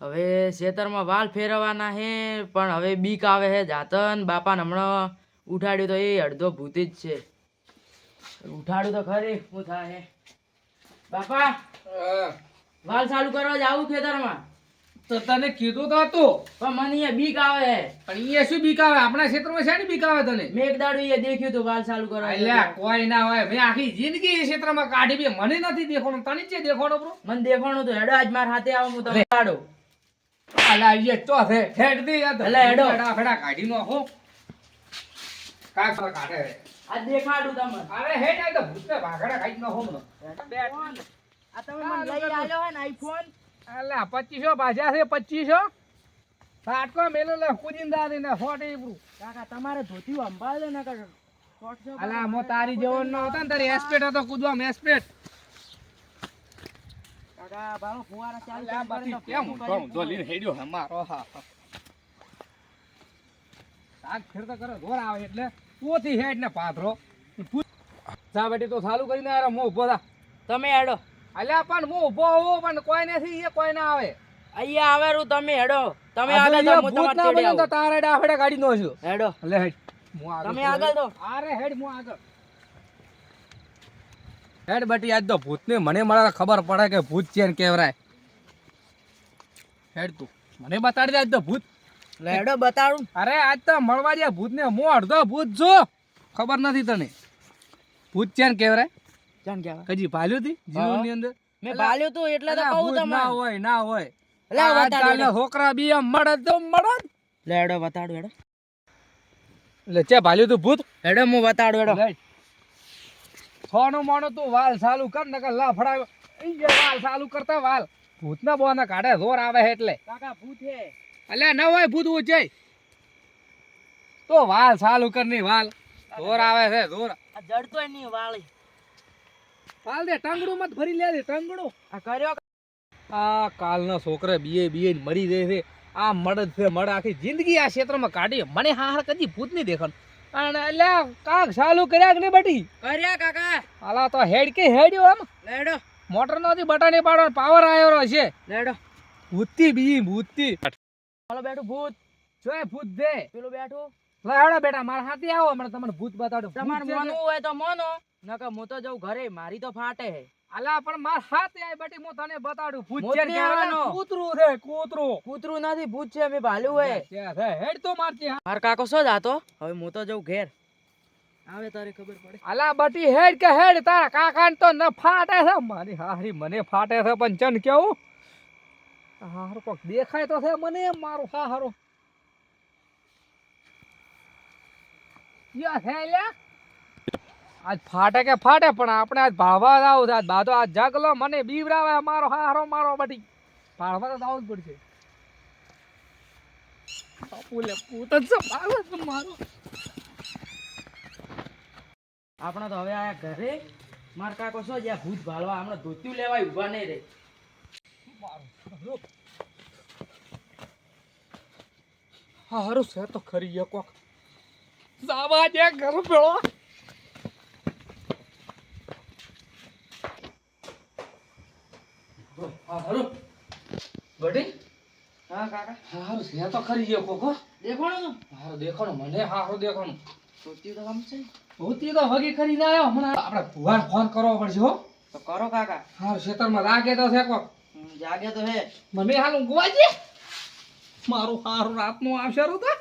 હવે ખેતરમાં વાલ ફેરવવાના હે પણ હવે બીક આવે હે જાતન બાપાને હમણાં ઉઠાડ્યું તો એ અડધો ભૂતી જ છે. ઉઠાડ્યું તો ખરી શું થાય હે બાપા વાલ ચાલુ કરવા જાવું ખેતરમાં. તો તને કીધું તો હતું પણ મને અહીંયા બીક આવે હે. પણ અહીંયા શું બીક આવે? આપણા ક્ષેત્રમાં શેની બીક આવે તને? મેં એક દાડો અહીંયા દેખ્યું તો વાલ ચાલુ કરવા. અલ્યા કોઈ ના હોય, મેં આખી જિંદગી એ ક્ષેત્રમાં કાઢી બી મને નથી દેખાણું. તને છે દેખાણો બ્રો? મને દેખાણું તો હેડો આજ માર હાથે આવો હું તમને કાઢો. અલા એ તો છે હેડ દે યાર. એટલે હેડો ફેડા કાઢી નો હો કાક કાઢે આજ દેખાડું તમને. અરે હેડ આ તો ભૂતને ભાગડા કાઢી નો હો મને. આ તમે મને લઈ આવ્યો હે ને આઈફોન. અલા 2500 પાછા છે 2500 સાટકો મેલો લે કુજિંદા દે ને ફોટી પ્રૂ. કાકા તમારે ધોતી સંભાળ લે ને કાકા. અલા મો તારી જેવો ન હતો ને તારી એસ્પેટ હતો કૂદવા એસ્પેટ. કાકા બારો ફુવારા ચાલુ આ બાતી કેમ હું તો લીને હેડ્યો અમારો હા સાગ ફેરતા કરે ધોર આવે એટલે પોથી હેડ ને પાથરો જા બેટી તો ચાલુ કરીને આરે મો ઉભો થા. તમે હેડો. અલ્યા પણ હું ઉભો હોઉં પણ કોઈ નથી એ કોઈ ના આવે. અહીંયા આવેરું તમે હેડો. તમે આગળ દો હું તમાર તેડે આવું. તો તારે ડાફડે ગાડી નો છું. હેડો લે હેડ હું આગળ. તમે આગળ દો. અરે હેડ હું આગળ. હેડ બેટી આજ તો ભૂતને મને મારા ખબર પડે કે ભૂત છે ને કેવરાય. હેડ તું મને બતાડી દે આજ તો ભૂત. લે હેડો બતાડું. અરે આજ તો મળવા દે ભૂતને. હું અડધો ભૂત જો ખબર નથી તને ભૂત છે ને કેવરાય. જાન કેવા કજી ભાલ્યું હતી જીવનની અંદર મેં ભાલ્યું તું એટલે તો કહું તમને. ના હોય ના હોય. લે આજકાલના છોકરા બી એમ મળે તો મળે. લે હેડો બતાડું હેડો. એટલે ચે ભાલ્યું તું ભૂત. હેડો હું બતાડું હેડો. સોનું મોનું તું વાલ ચાલુ કર ને લાફડા વાલ ચાલુ કરતા વાલ ભૂતના બોના કાઢે જોર આવે એટલે. કાકા ભૂત હે. અલ્યા ન હોય ભૂત ઉચે તો વાલ ચાલુ કર ની વાલ જોર આવે છે જોર. આ જડતોય નહીં વાળી. વાલ દે ટંગડું મત ભરી લે દે ટંગડું. આ કર્યો. આ કાલના છોકરા બીએ મરી જાય છે. આ મળદ છે મળ આખી જિંદગી આ ક્ષેત્રમાં કાઢી મને હાર કદી ભૂત નહીં દેખાણ. અને અલ્યા કાક ચાલુ કર્યા કે નહીં બટી? કર્યા કાકા. હાલા તો હેડ કે હેડ્યો આમ લે હેડો. મોટર નથી બટાની પાડો પાવર આવ્યો છે. લે હેડો. ભૂતતી બી ભૂતતી. ચાલો બેઠું ભૂત. જોય ભૂત દે પેલું બેઠું. લાવડા બેટા મારા હાથે આવો હમણાં તમને ભૂત બતાડો. તમારે મોનવું હોય તો મોનો નકર હું તો જઉં ઘરે. મારી તો ફાટે હે. અલા પણ માર હાથે આય બેટી હું તને બતાડું ભૂત મોત છે નહીં કે આવવાનો. કૂતરું છે કૂતરું. કૂતરું નથી ભૂત છે. મેં ભાલ્યું હે. છે હેડ તો મારતી. માર કાકો શો જાતો. હવે હું તો જઉં ઘેર. આવે તારે ખબર પડે. અલા બટી હેડ કે હેડ તારા કાકાને તો ન ફાટે છે. મારી હારી મને ફાટે છે પણ ચન કેવું હારું કોક દેખાય તો છે મને મારું હારું યા હે લ્યા. આજ ફાટે કે ફાટે પણ આપણે આજ ભાળવા આવું આજ બાધો આજ જગલો મને બીવરાવે મારો હારો મારો બટી ભાળવા તો આવું જ પડશે. પૂલે પૂત જ મારો મારો. આપણે તો હવે આયા ઘરે. માર કાકો શો જ્યાં ભૂત ભાળવા હમણાં ધોતિયું લેવાય ઉભા નહીં રે. હારું છે તો ખરી એ કોક જાવા દે ઘર પેળો. હારું બટી. હા કાકા. હારું છે તો ખરી એ કોક દેખાણું તું. હારું દેખાણું મને હારું દેખાણું. ધોતિયું તો આમ છે. ધોતી તો વગી કરીને આવ્યો હમણાં. આપણે ભુવાને ફોન કરવો પડશે હો. તો કરો કાકા. હારું ખેતરમાં લાગે તો છે કોક. જાગે તો હે. મને હાલું ગોવાજી મારું હારું રાતનું આવશે તો